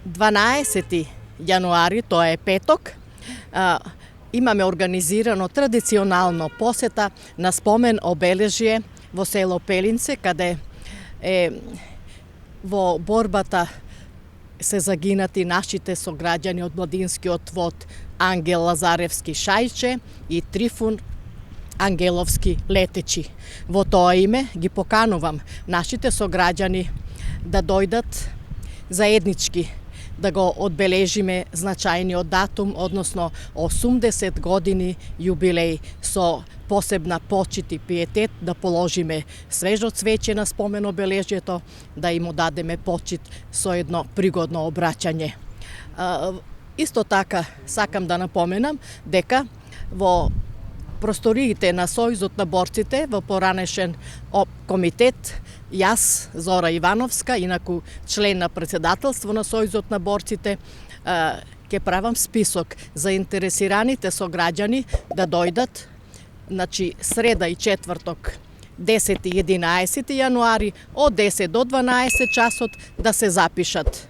12. јануари, тоа е петок, имаме организирано традиционално посета на спомен обележје во село Пелинце, каде во борбата се загинати нашите сограѓани од младинскиот вод Ангел Лазаревски Шајче и Трифун Ангеловски Летечи. Во тоа име ги поканувам нашите сограѓани да дојдат заеднички да го одбележиме значајниот датум, односно 80 години јубилеј, со посебна почит и пиетет да положиме свежо цвеќе на спомен обележјето, да им дадеме почит со едно пригодно обраќање. Исто така сакам да напоменам дека во просториите на Сојузот на борците во поранешен комитет, јас, Зора Ивановска, инаку член на председателство на Сојузот на борците, ќе правам список за интересираните сограѓани да дојдат, значи среда и четврток, 10 и 11 јануари, од 10 до 12 часот да се запишат.